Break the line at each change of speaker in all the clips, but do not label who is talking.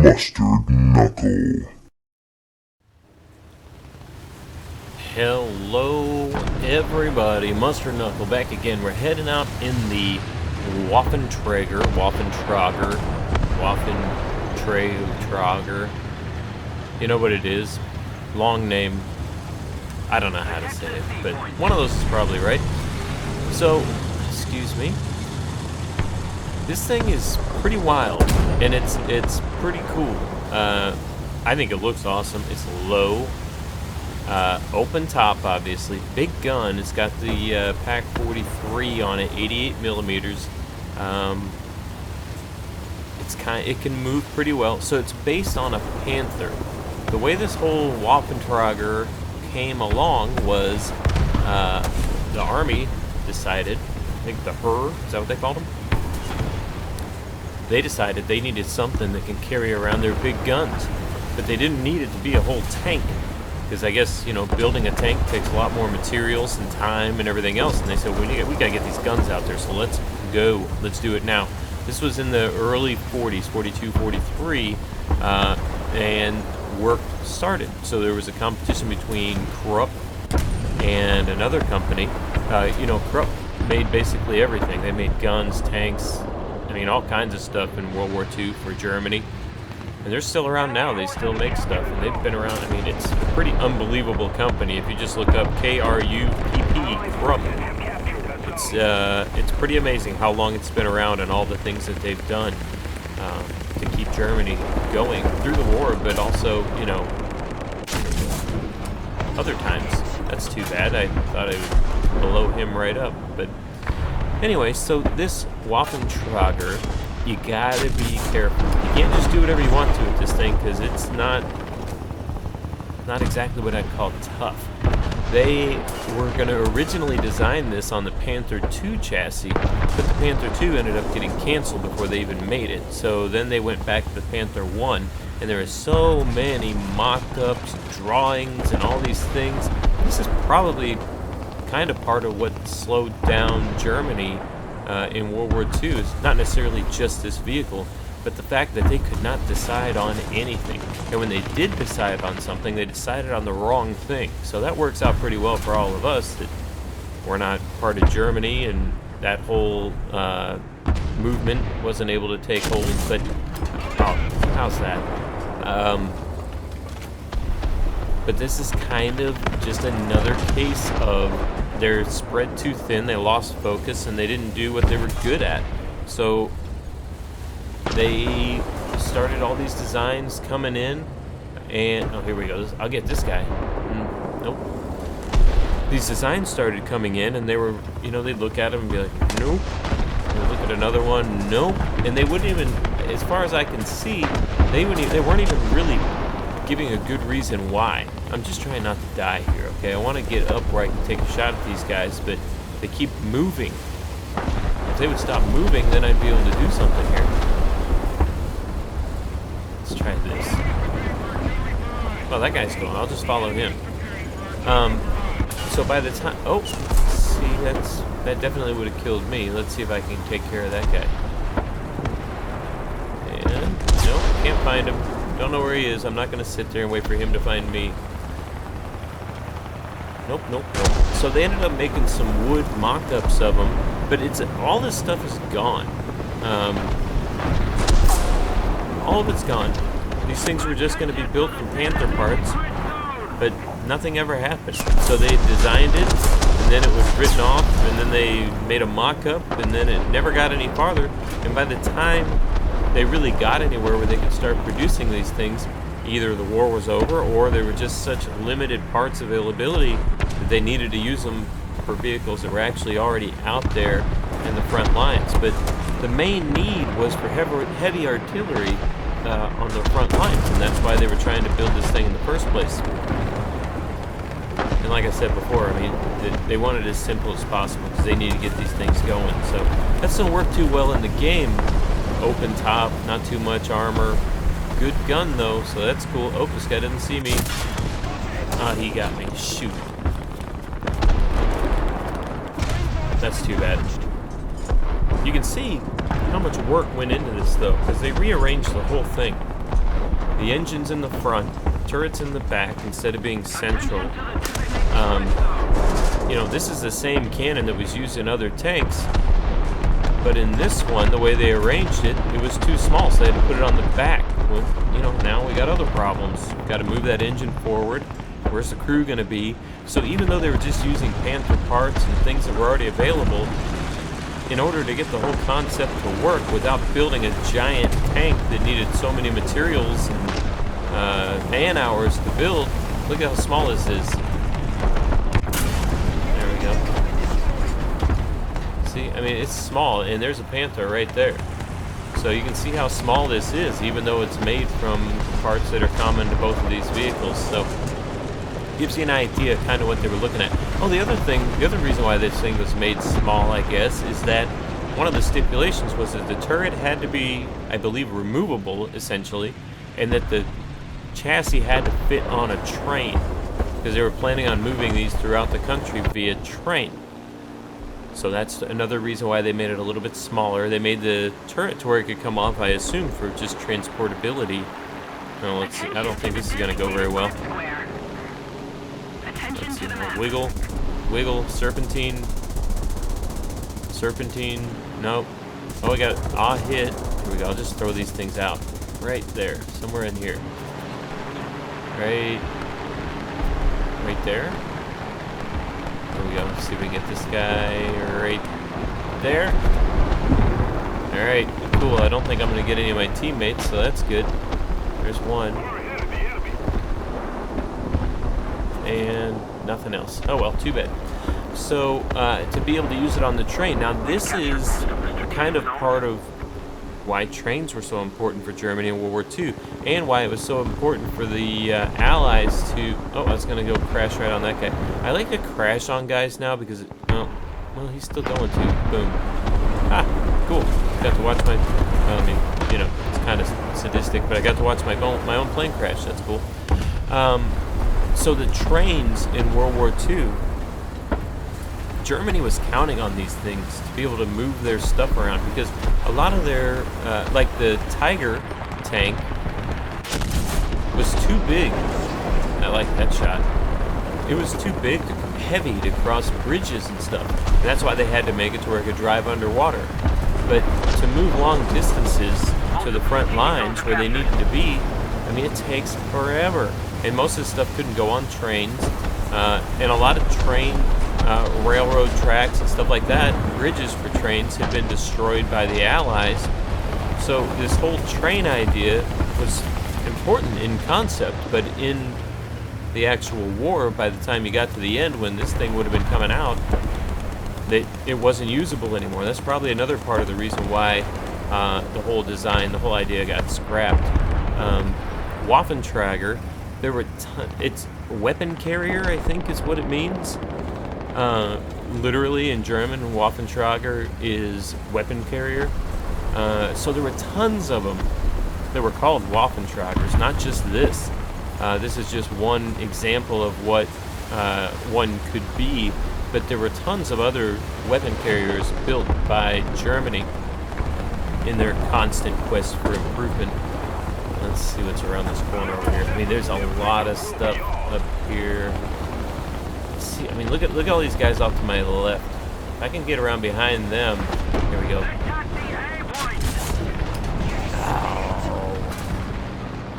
Mustard Knuckle.
Hello everybody, Mustard Knuckle back again. We're heading out in the Waffentrager, you know what it is, long name, I don't know how to say it, but one of those is probably right. So, excuse me, this thing is pretty wild, and it's pretty cool. I think it looks awesome. It's low. Open top, obviously. Big gun. It's got the Pack 43 on it, 88 millimeters. It can move pretty well. So it's based on a Panther. The way this whole Waffentrager came along was the Army decided, I think the HER, is that what they called them? They decided they needed something that can carry around their big guns, but they didn't need it to be a whole tank. Because I guess, you know, building a tank takes a lot more materials and time and everything else. And they said, we gotta get these guns out there, so let's go. Let's do it now. This was in the early 40s, 42, 43, and work started. So there was a competition between Krupp and another company. You know, Krupp made basically everything. They made guns, tanks, I mean, all kinds of stuff in World War II for Germany. And they're still around now. They still make stuff, and they've been around. I mean, it's a pretty unbelievable company. If you just look up K-R-U-P-P, Krupp, it's pretty amazing how long it's been around and all the things that they've done to keep Germany going through the war, but also, you know, other times. That's too bad. I thought I would blow him right up. But anyway, so this Waffentrager, you gotta be careful. You can't just do whatever you want to with this thing, because it's not exactly what I'd call tough. They were going to originally design this on the Panther II chassis, but the Panther II ended up getting canceled before they even made it. So then they went back to the Panther I, and there are so many mock-ups, drawings, and all these things. This is probably kind of part of what slowed down Germany in World War II. Is not necessarily just this vehicle, but the fact that they could not decide on anything. And when they did decide on something, they decided on the wrong thing. So that works out pretty well for all of us, that we're not part of Germany and that whole movement wasn't able to take hold. But, oh, how's that? But this is kind of just another case of they're spread too thin, they lost focus, and they didn't do what they were good at. So they started all these designs coming in, and oh, here we go. I'll get this guy. Nope. These designs started coming in, and they were, you know, they'd look at them and be like, nope. They'd look at another one, nope. And they wouldn't even, as far as I can see, they weren't even really giving a good reason why. I'm just trying not to die here, okay? I want to get up where I can take a shot at these guys, but they keep moving. If they would stop moving, then I'd be able to do something here. Let's try this. Oh, that guy's going. I'll just follow him. So by the time... Oh, see, that definitely would have killed me. Let's see if I can take care of that guy. And, nope, can't find him. Don't know where he is. I'm not going to sit there and wait for him to find me. Nope. So they ended up making some wood mock-ups of them, but all this stuff is gone. All of it's gone. These things were just going to be built from Panther parts, but nothing ever happened. So they designed it, and then it was written off, and then they made a mock-up, and then it never got any farther. And by the time they really got anywhere where they could start producing these things, either the war was over or there were just such limited parts availability that they needed to use them for vehicles that were actually already out there in the front lines. But the main need was for heavy artillery on the front lines, and that's why they were trying to build this thing in the first place. And like I said before, I mean, they wanted it as simple as possible because they needed to get these things going. So that doesn't work too well in the game. Open top, not too much armor. Good gun though, so that's cool. Oh, this guy didn't see me. Ah, he got me. Shoot. That's too bad. You can see how much work went into this though, because they rearranged the whole thing. The engine's in the front, turret's in the back instead of being central. You know, this is the same cannon that was used in other tanks, but in this one, the way they arranged it, it was too small, so they had to put it on the back. Well, you know, now we got other problems. Got to move that engine forward. Where's the crew going to be? So even though they were just using Panther parts and things that were already available, in order to get the whole concept to work without building a giant tank that needed so many materials and man hours to build, look at how small this is. There we go. See, I mean, it's small, and there's a Panther right there. So you can see how small this is, even though it's made from parts that are common to both of these vehicles. So gives you an idea kind of what they were looking at. Oh, the other reason why this thing was made small, I guess, is that one of the stipulations was that the turret had to be, I believe, removable, essentially, and that the chassis had to fit on a train, because they were planning on moving these throughout the country via train. So that's another reason why they made it a little bit smaller. They made the turret to where it could come off, I assume, for just transportability. Now, let's see. I don't think this is going to go very well. Let's see. Wiggle. Wiggle. Serpentine. Serpentine. Nope. Oh, I got it. Ah, hit. Here we go. I'll just throw these things out. Right there. Somewhere in here. Right there. There we go. Let's see if we can get this guy right there. Alright, cool. I don't think I'm going to get any of my teammates, so that's good. There's one. And nothing else. Oh well, too bad. So, to be able to use it on the train. Now, this is kind of part of why trains were so important for Germany in World War II, and why it was so important for the Allies to... Oh, I was going to go crash right on that guy. I like to crash on guys now because... well, he's still going to. Boom. Ah, cool. Got to watch my... Well, I mean, you know, it's kind of sadistic, but I got to watch my own plane crash. That's cool. So the trains in World War II, Germany was counting on these things to be able to move their stuff around, because a lot of their, like the Tiger tank, was too big. I like that shot. It was too big, heavy to cross bridges and stuff. And that's why they had to make it to where it could drive underwater. But to move long distances to the front lines where they needed to be, I mean, it takes forever. And most of the stuff couldn't go on trains. And a lot of railroad tracks and stuff like that, bridges for trains, had been destroyed by the Allies. So this whole train idea was important in concept, but in the actual war, by the time you got to the end, when this thing would have been coming out, it wasn't usable anymore. That's probably another part of the reason why the whole design, the whole idea got scrapped. Waffentrager, there were it's weapon carrier, I think is what it means. Literally in German, Waffentrager is weapon carrier. So there were tons of them that were called Waffentragers, not just this. This is just one example of what one could be, but there were tons of other weapon carriers built by Germany in their constant quest for improvement. Let's see what's around this corner over here. I mean, there's a lot of stuff up here. Let's see, I mean, look at all these guys off to my left. If I can get around behind them, here we go.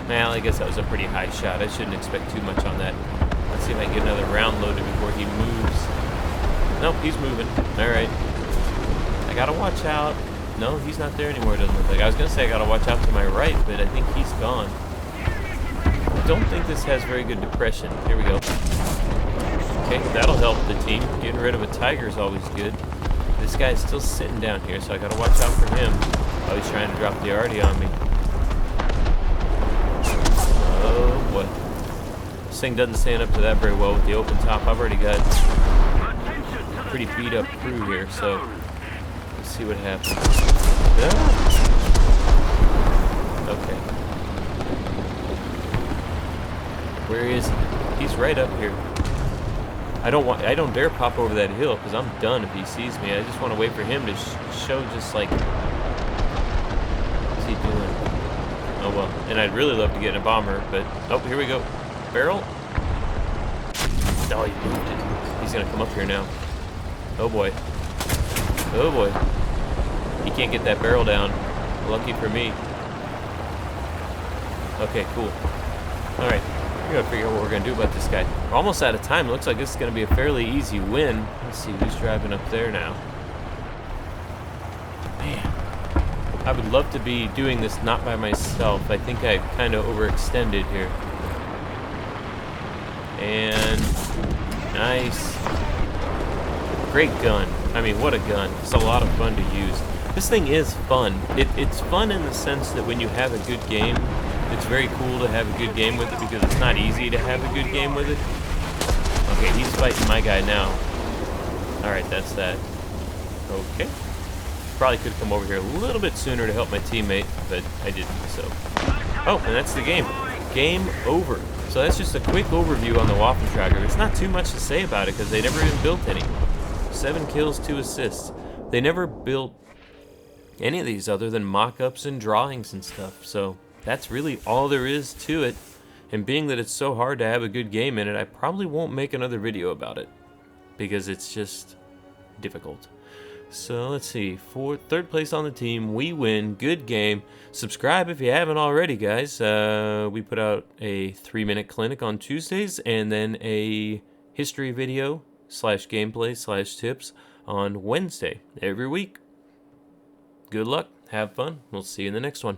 Well, I guess that was a pretty high shot. I shouldn't expect too much on that. Let's see if I can get another round loaded before he moves. Nope, he's moving. Alright. I gotta watch out. No, he's not there anymore, it doesn't look like. I was gonna say I gotta watch out to my right, but I think he's gone. I don't think this has very good depression. Here we go. Okay, that'll help the team. Getting rid of a tiger is always good. This guy's still sitting down here, so I gotta watch out for him. Oh, he's trying to drop the arty on me. Oh, boy. This thing doesn't stand up to that very well with the open top. I've already got a pretty beat up crew here, so let's see what happens. Okay. Where is he? He's right up here. I don't dare pop over that hill because I'm done if he sees me. I just want to wait for him to show just like... What's he doing? Oh, well, and I'd really love to get in a bomber, but... Oh, here we go. Barrel. Oh, he moved it. He's gonna come up here now. Oh boy. Oh boy. He can't get that barrel down. Lucky for me. Okay, cool. Alright, we gotta figure out what we're gonna do about this guy. We're almost out of time. It looks like this is gonna be a fairly easy win. Let's see who's driving up there now. Man. I would love to be doing this not by myself. I think I kind of overextended here. And nice. Great gun. I mean, what a gun. It's a lot of fun to use. This thing is fun. It's fun in the sense that when you have a good game, it's very cool to have a good game with it because it's not easy to have a good game with it. Okay, he's fighting my guy now. Alright, that's that. Okay. Probably could have come over here a little bit sooner to help my teammate, but I didn't, so. Oh, and that's the game. Game over. So that's just a quick overview on the Waffentrager. There's not too much to say about it because they never even built any. 7 kills, 2 assists. They never built any of these other than mock-ups and drawings and stuff. So that's really all there is to it. And being that it's so hard to have a good game in it, I probably won't make another video about it because it's just difficult. So let's see, third place on the team, we win, good game. Subscribe if you haven't already, guys. We put out a 3-minute clinic on Tuesdays and then a history video / gameplay / tips on Wednesday every week. Good luck, have fun, we'll see you in the next one.